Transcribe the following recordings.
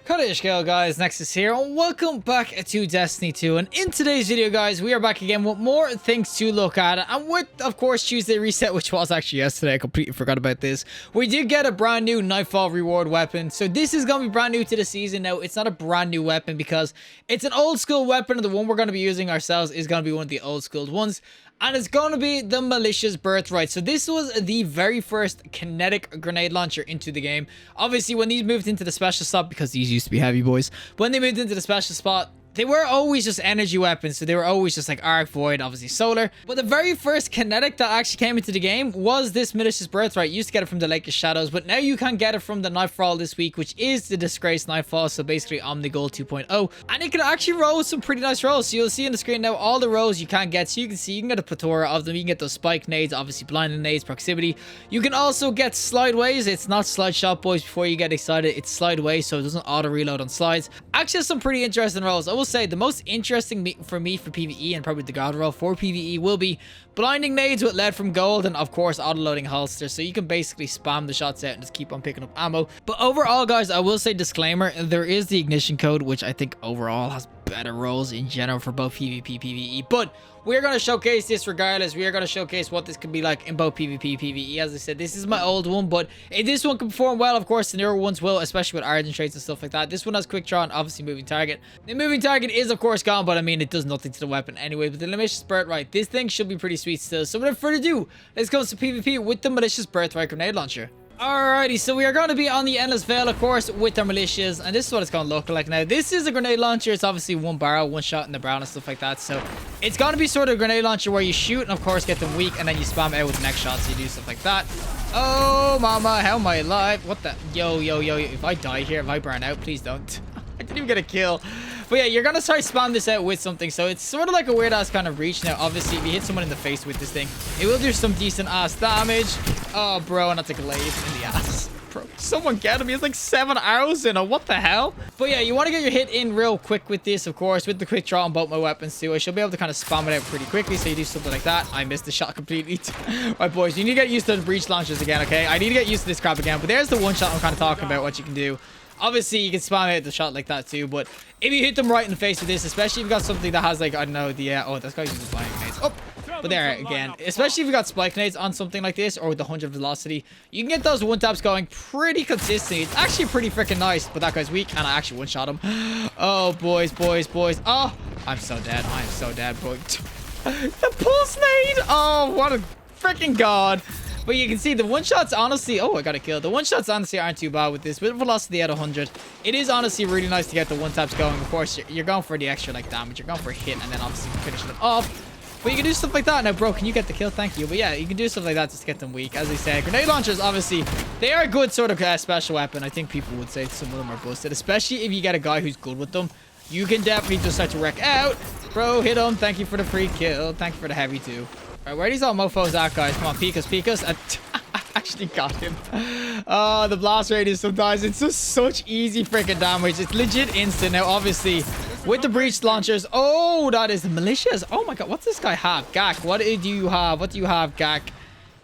Go guys, Nexas here, and welcome back to Destiny 2. And in today's video, guys, we are back again with more things to look at. And with, of course, Tuesday reset, which was actually yesterday. I completely forgot about this. We did get a brand new Nightfall reward weapon. So this is going to be brand new to the season. Now, it's not a brand new weapon because it's an old school weapon. And the one we're going to be using ourselves is going to be one of the old school ones. And it's going to be the Militia's Birthright. So this was the very first kinetic grenade launcher into the game. Obviously, when these moved into the special spot, because these used to be heavy boys, when they moved into the special spot, they were always just energy weapons, so they were always just like arc, void, obviously solar. But the very first kinetic that actually came into the game was this Militia's Birthright. You used to get it from the Lake of Shadows, but now you can get it from the Nightfall this week, which is the disgraced Nightfall, so basically Omnigul 2.0. And it can actually roll some pretty nice rolls. So you'll see on the screen now all the rolls you can get. So you can see you can get a plethora of them. You can get those spike nades, obviously blinding nades, proximity. You can also get slideways. It's not slide shot, boys, before you get excited. It's slideways, so it doesn't auto reload on slides. Actually, some pretty interesting rolls. I will say the most interesting for me for PvE, and probably the god roll for PvE, will be blinding nades with lead from gold, and of course auto-loading holsters, so you can basically spam the shots out and just keep on picking up ammo. But overall, guys, I will say, disclaimer, there is the ignition code, which I think overall has better rolls in general for both PvP, PvE, but we're going to showcase this regardless. We are going to showcase what this can be like in both PvP, PvE. As I said, this is my old one, but if this one can perform well, of course, the newer ones will, especially with Argent traits and stuff like that. This one has quick draw and obviously moving target. The moving target is, of course, gone, but I mean, it does nothing to the weapon anyway. But the Militia's Birthright, this thing should be pretty sweet still. So without further ado, let's go to PvP with the Militia's Birthright grenade launcher. Alrighty, so we are going to be on the Endless Veil, of course, with our militias, and this is what it's going to look like. Now, this is a grenade launcher. It's obviously one barrel, one shot in the brown and stuff like that, so it's going to be sort of a grenade launcher where you shoot and, of course, get them weak, and then you spam out with the next shot, so you do stuff like that. Oh, mama, how am I alive? What the? Yo, if I die here, if I burn out, please don't. I didn't even get a kill. But yeah, you're going to start spam this out with something. So it's sort of like a weird ass kind of reach. Now, obviously, if you hit someone in the face with this thing, it will do some decent ass damage. Oh, bro, and that's a glaive in the ass. Bro, someone get him. He has like 7 arrows in him. What the hell? But yeah, you want to get your hit in real quick with this, of course, with the quick draw on both my weapons too. I should be able to kind of spam it out pretty quickly. So you do something like that. I missed the shot completely. Alright, boys, you need to get used to the breach launchers again, okay? I need to get used to this crap again. But there's the one shot I'm kind of talking about, what you can do. Obviously, you can spam out the shot like that too, but if you hit them right in the face with this, especially if you've got something that has, like, I don't know, the, oh, this guy's using spike nades. Oh, but there, again, especially if you've got spike nades on something like this, or with the 100 velocity, you can get those one-taps going pretty consistently. It's actually pretty freaking nice, but that guy's weak, and I actually one-shot him. Oh, boys. Oh, I'm so dead. I'm so dead, boy. The pulse nade! Oh, what a freaking god. But you can see the one-shots, honestly... Oh, I got a kill. The one-shots, honestly, aren't too bad with this. With velocity at 100, it is honestly really nice to get the one-taps going. Of course, you're going for the extra, like, damage. You're going for a hit, and then obviously finishing them off. But you can do stuff like that. Now, bro, can you get the kill? Thank you. But yeah, you can do stuff like that just to get them weak. As I said, grenade launchers, obviously, they are a good sort of special weapon. I think people would say some of them are busted, especially if you get a guy who's good with them. You can definitely just start to wreck out. Bro, hit him. Thank you for the free kill. Thank you for the heavy, too. All right, where are these all mofos at, guys? Come on, peek us. Actually got him. Oh, the blast radius sometimes, it's just such easy freaking damage. It's legit instant. Now, obviously, with the breach launchers, oh, that is the militias. Oh my god, what's this guy have? Gak, what do you have? What do you have, Gak?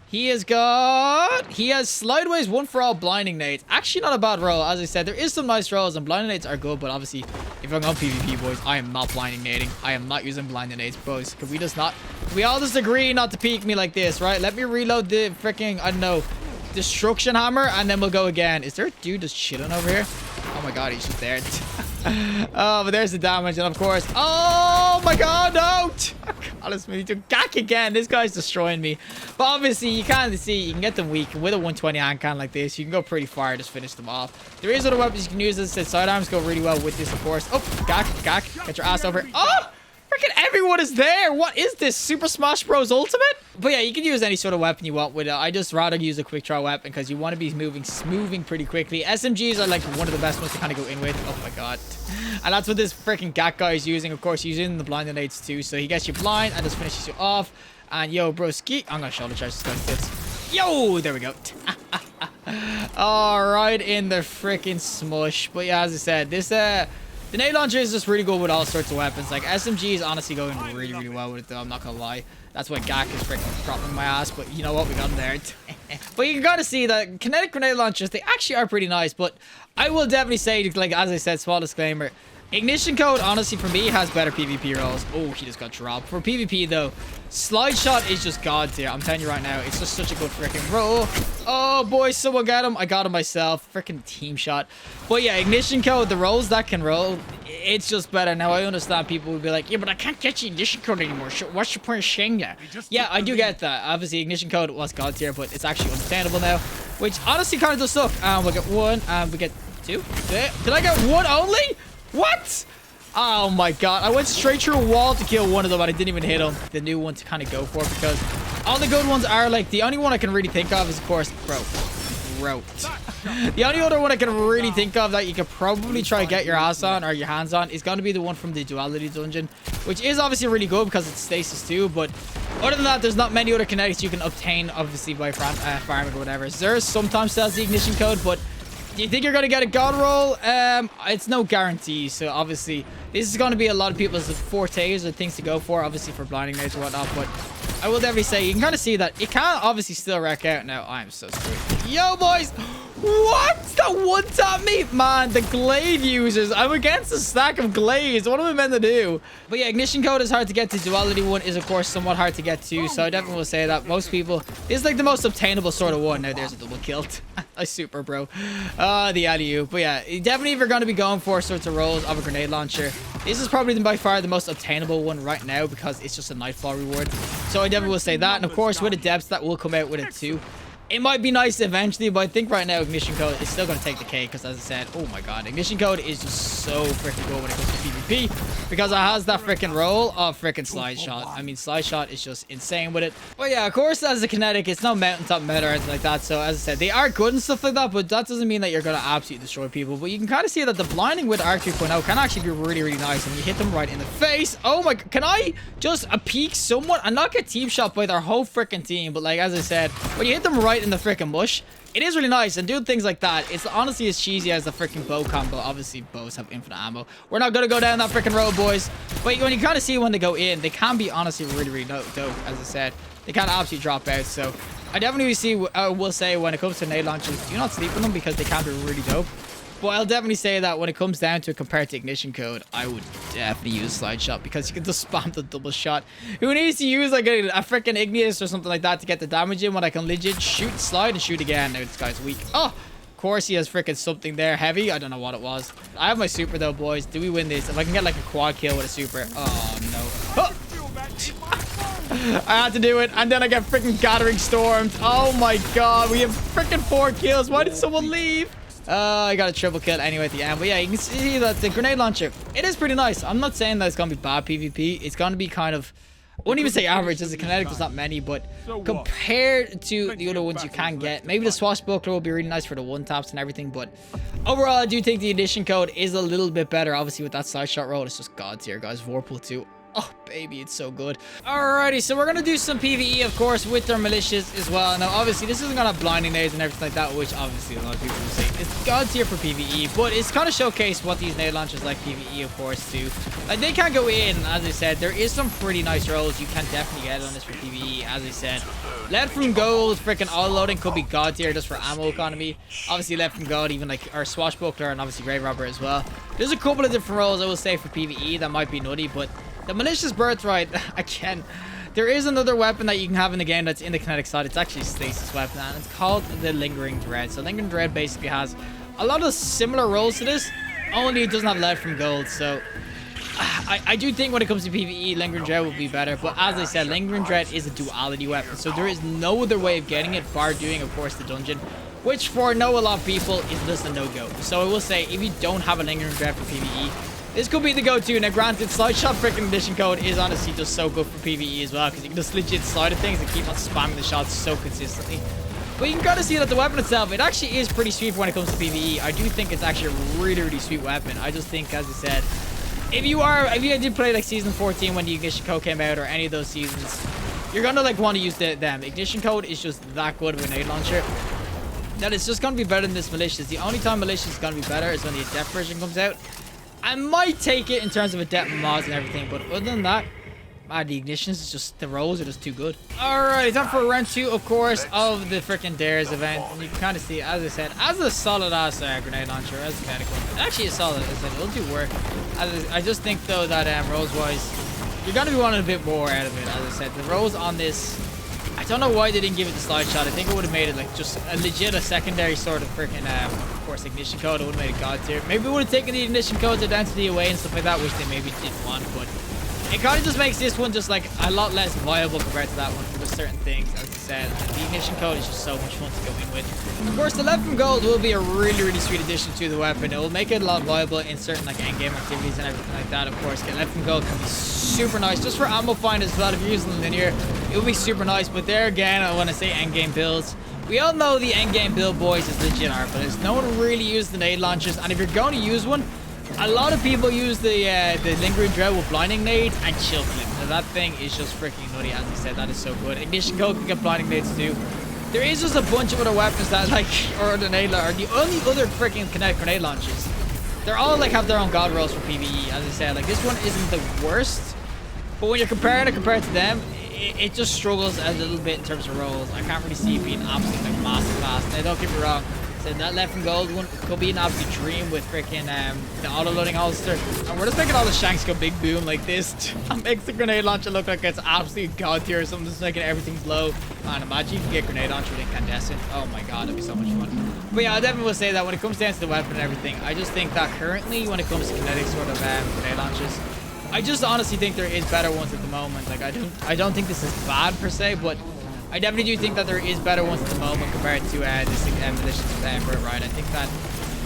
He has slideways, one for all blinding nades. Actually, not a bad roll. As I said, there is some nice rolls, and blinding nades are good, but obviously, if I'm on PvP, boys, I am not blinding nading. I am not using blinding nades, boys. Can we all just agree not to peek me like this, right? Let me reload the freaking, I don't know, destruction hammer, and then we'll go again. Is there a dude just chilling over here? Oh my god, he's just there. Oh, but there's the damage, and of course, oh my god, no! God, it's me to Gak again. This guy's destroying me. But obviously, you can see, you can get them weak with a 120 hand cannon like this. You can go pretty far, just finish them off. There is other weapons you can use. As I said, sidearms go really well with this, of course. Oh, Gak, get your ass over here. Oh! Freaking everyone is there. What is this? Super Smash Bros. Ultimate? But yeah, you can use any sort of weapon you want with it. I just rather use a quick draw weapon because you want to be moving pretty quickly. SMGs are like one of the best ones to kind of go in with. Oh my god. And that's what this freaking Gak guy is using. Of course, he's using the blinding nades too. So he gets you blind and just finishes you off. And yo, bro, ski. I'm going to shoulder charge this guy's tips. Yo, there we go. All right, in the freaking smush. But yeah, as I said, this the nade launcher is just really good with all sorts of weapons. Like, SMG is honestly going really well with it, though. I'm not gonna lie. That's why Gak is freaking dropping my ass. But you know what? We got him there. But you can kind of see that kinetic grenade launchers, they actually are pretty nice. But I will definitely say, like, as I said, small disclaimer, ignition code, honestly, for me, has better PvP rolls. Oh, he just got dropped. For PvP, though, slide shot is just god tier. I'm telling you right now, it's just such a good freaking roll. Oh, boy, someone got him. I got him myself. Freaking team shot. But yeah, ignition code, the rolls that can roll, it's just better. Now, I understand people would be like, yeah, but I can't get the ignition code anymore. What's your point of saying that? Yeah, I do get that. Obviously, ignition code was god tier, but it's actually understandable now, which honestly kind of does suck. We get one, and we get two. Did I get one only? What? Oh my god. I went straight through a wall to kill one of them, and I didn't even hit him. The new one to kind of go for, because all the good ones are like, the only one I can really think of is, of course, bro. The only other one I can really think of that you could probably try to get your ass on or your hands on is going to be the one from the duality dungeon, which is obviously really good because it's stasis too. But other than that, there's not many other kinetics you can obtain, obviously, by farming or whatever. Xur sometimes sells the ignition code, but do you think you're going to get a god roll? It's no guarantee. So obviously, this is going to be a lot of people's fortes or things to go for, obviously, for blinding nades or whatnot. But I will definitely say, you can kind of see that it can obviously still wreck out. Now, I'm so screwed. Yo, boys! What? That one tap me? Man, the glaive users. I'm against a stack of glaives. What am I meant to do? But yeah, ignition code is hard to get to. Duality one is, of course, somewhat hard to get to. So I definitely will say that most people, this is like the most obtainable sort of one. Now, there's a double kill. I super, bro. The alley-oop. But yeah, definitely if you're going to be going for sorts of rolls of a grenade launcher, this is probably by far the most obtainable one right now because it's just a nightfall reward. So I definitely will say that. And of course, with the depths, that will come out with it too. It might be nice eventually, but I think right now ignition code is still going to take the cake because, as I said, oh my god, ignition code is just so freaking good when it comes to PvP because it has that freaking roll of freaking slide shot. I mean, slide shot is just insane with it. But yeah, of course, as a kinetic, it's no mountaintop meta or anything like that. So as I said, they are good and stuff like that, but that doesn't mean that you're going to absolutely destroy people. But you can kind of see that the blinding with Arc 3.0 can actually be really, really nice when you hit them right in the face. Oh my, can I just peek someone and not get team shot by their whole freaking team? But like, as I said, when you hit them right in the freaking mush, it is really nice. And doing things like that, it's honestly as cheesy as the freaking bow combo. Obviously, bows have infinite ammo. We're not gonna go down that freaking road, boys. But when you kind of see when they go in, they can be honestly really, really dope. As I said, they can absolutely drop out. So I definitely see, I will say, when it comes to nade launchers, do not sleep on them because they can be really dope. But I'll definitely say that when it comes down to it compared to ignition code, I would definitely use slide shot because you can just spam the double shot. Who needs to use like a freaking igneous or something like that to get the damage in when I can legit shoot, slide, and shoot again? Now this guy's weak. Oh, of course he has freaking something there. Heavy. I don't know what it was. I have my super though, boys. Do we win this? If I can get like a quad kill with a super. Oh no. Oh. I had to do it, and then I get freaking gathering stormed. Oh my god, we have freaking 4 kills. Why did someone leave? I got a triple kill anyway at the end. But yeah, you can see that the grenade launcher, it is pretty nice. I'm not saying that it's going to be bad PvP. It's going to be kind of, I wouldn't even say average, as a kinetic there's not many, but compared to the other ones you can get, maybe the swashbuckler will be really nice for the one taps and everything. But overall, I do think the ignition code is a little bit better. Obviously, with that side shot roll, it's just god tier, guys. Vorpal 2. Oh, baby, it's so good. Alrighty, so we're going to do some PvE, of course, with their militias as well. Now, obviously, this isn't going to have blinding nades and everything like that, which obviously a lot of people will say it's god tier for PvE, but it's kind of showcased what these nade launchers like PvE, of course, do. Like, they can go in, as I said, there is some pretty nice rolls you can definitely get on this for PvE, as I said. Lead from gold, freaking auto loading could be god tier just for ammo economy. Obviously, lead from gold, even like our swashbuckler and obviously grave robber as well. There's a couple of different rolls I will say for PvE that might be nutty, but the Militia's Birthright, again, there is another weapon that you can have in the game that's in the kinetic side. It's actually a stasis weapon, and it's called the Lingering Dread. So Lingering Dread basically has a lot of similar rolls to this, only it doesn't have lead from gold. So I do think when it comes to PvE, Lingering Dread will be better. But as I said, Lingering Dread is a duality weapon, so there is no other way of getting it bar doing, of course, the dungeon, which for a lot of people is just a no-go. So I will say, if you don't have a Lingering Dread for PvE, this could be the go-to. Now, granted, slide shot freaking edition code is honestly just so good for PvE as well, because you can just legit slide at things and keep on spamming the shots so consistently. But you can kind of see that the weapon itself, it actually is pretty sweet when it comes to PvE. I do think it's actually a really, really sweet weapon. I just think, as I said, if you did play like season 14 when the ignition code came out, or any of those seasons, you're gonna like want to use them. Ignition code is just that good of a nade launcher that it's just gonna be better than this Militia. The only time Militia is gonna be better is when the adept version comes out. I might take it in terms of adept mods and everything, but other than that, the ignitions is just, the rolls are just too good. Alright, time for round 2, of course, of the freaking Dares event. And you can kind of see, as I said, as a solid ass grenade launcher, as a kinetic one. It actually is solid, as I said, it'll do work. I just think though that rolls wise, you're gonna be wanting a bit more out of it. As I said, the rolls on this, I don't know why they didn't give it the slide shot. I think it would have made it like just a legit, a secondary sort of freaking, of course, ignition code. It would have made it god tier. Maybe it would have taken the ignition code to density away and stuff like that, which they maybe didn't want, but it kind of just makes this one just like a lot less viable compared to that one for certain things. As I said, the ignition code is just so much fun to go in with. Of course, the left from gold will be a really sweet addition to the weapon. It will make it a lot viable in certain like endgame activities and everything like that. Of course, get left from gold can be super nice just for ammo find as well. If you're using linear, it will be super nice. But there again, I want to say endgame builds. We all know the endgame build, boys, is legit art, but no one really used the nade launchers. And if you're going to use one, a lot of people use the lingering dread with blinding nades and chill clip. Now that thing is just freaking nutty. As I said, that is so good. Ignition code can get blinding nades too. There is just a bunch of other weapons that like, or the nade are the only other freaking kinetic grenade launchers. They're all like have their own god rolls for PvE. As I said, like this one isn't the worst, but when you're compared to them, it just struggles a little bit in terms of rolls. I can't really see it being absolutely like massive fast. Now don't get me wrong. So that left and gold one could be an absolute dream with freaking the auto-loading holster. And we're just making all the shanks go big boom like this. That makes the grenade launcher look like it's absolute god tier or something, just making everything blow. Man, imagine you can get grenade launcher with incandescent. Oh my god, that'd be so much fun. But yeah, I definitely will say that when it comes down to the weapon and everything, I just think that currently when it comes to kinetic sort of grenade launchers, I just honestly think there is better ones at the moment. Like I don't think this is bad per se, but I definitely do think that there is better ones at the moment compared to this Militia's Birthright. I think that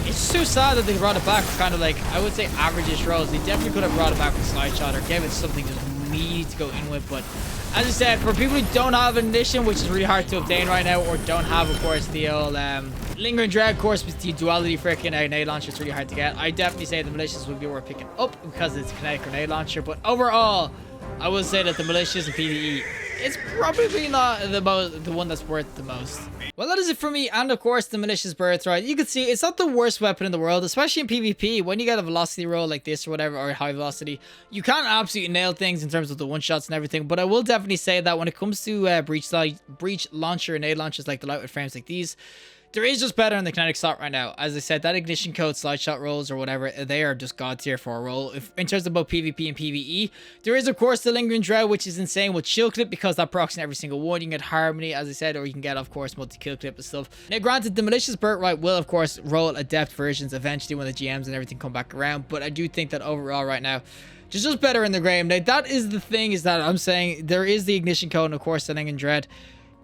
it's so sad that they brought it back with kind of like, I would say average-ish rolls. They definitely could have brought it back with slide shot or gave it something just meaty to go in with. But as I said, for people who don't have an ignition, which is really hard to obtain right now, or don't have, of course, the old lingering dread, of course, with the duality freaking nade launcher, it's really hard to get. I definitely say the Militias would be worth picking up because it's a kinetic grenade launcher. But overall, I would say that the Militias and PvE, it's probably not the one that's worth the most. Well, that is it for me, and of course the Militia's Birthright. You can see it's not the worst weapon in the world, especially in PvP. When you get a velocity roll like this or whatever, or high velocity, you can't absolutely nail things in terms of the one-shots and everything. But I will definitely say that when it comes to breach launcher and nade launchers like the lightweight frames like these, there is just better in the kinetic slot right now. As I said, that ignition code slide shot rolls or whatever, they are just god tier for a roll. If in terms of both PvP and PvE, there is of course the lingering dread, which is insane with chill clip because that procs in every single one. You can get harmony, as I said, or you can get of course multi kill clip and stuff. Now granted, the Militia's Birthright will of course roll adept versions eventually when the GMs and everything come back around, but I do think that overall right now, just better in the game. Now that is the thing, is that I'm saying there is the ignition code and of course the lingering dread.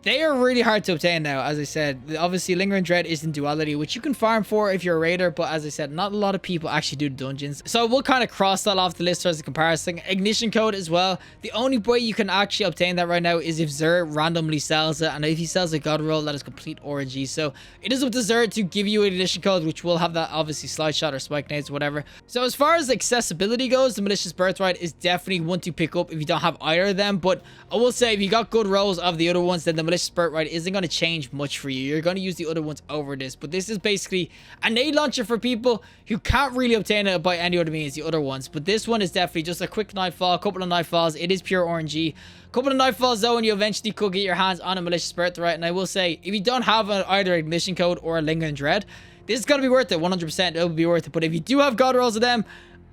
They are really hard to obtain now. As I said, obviously Lingering Dread is in duality, which you can farm for if you're a raider, but as I said, not a lot of people actually do the dungeons. So we'll kind of cross that off the list as a comparison. Ignition code as well. The only way you can actually obtain that right now is if Xur randomly sells it, and if he sells a god roll, that is complete orgy. So it is up to Xur to give you an ignition code, which will have that obviously slide shot or spike nades, whatever. So as far as accessibility goes, the Militia's Birthright is definitely one to pick up if you don't have either of them. But I will say, if you got good rolls of the other ones, then the Militia's Birthright isn't going to change much for you. You're going to use the other ones over this, but this is basically a nade launcher for people who can't really obtain it by any other means, the other ones. But this one is definitely just a quick nightfall, a couple of nightfalls. It is pure RNG. A couple of nightfalls though, and you eventually could get your hands on a Militia's Birthright. And I will say, if you don't have either ignition code or a lingering dread, this is going to be worth it. 100% it'll be worth it. But if you do have god rolls of them,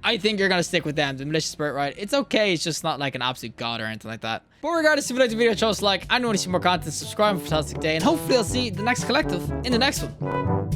I think you're going to stick with them. The Militia's Birthright, it's okay. It's just not like an absolute god or anything like that. But regardless, if you like the video, show us a like. And you want to see more content, subscribe. Have a fantastic day. And hopefully I'll see the next collective in the next one.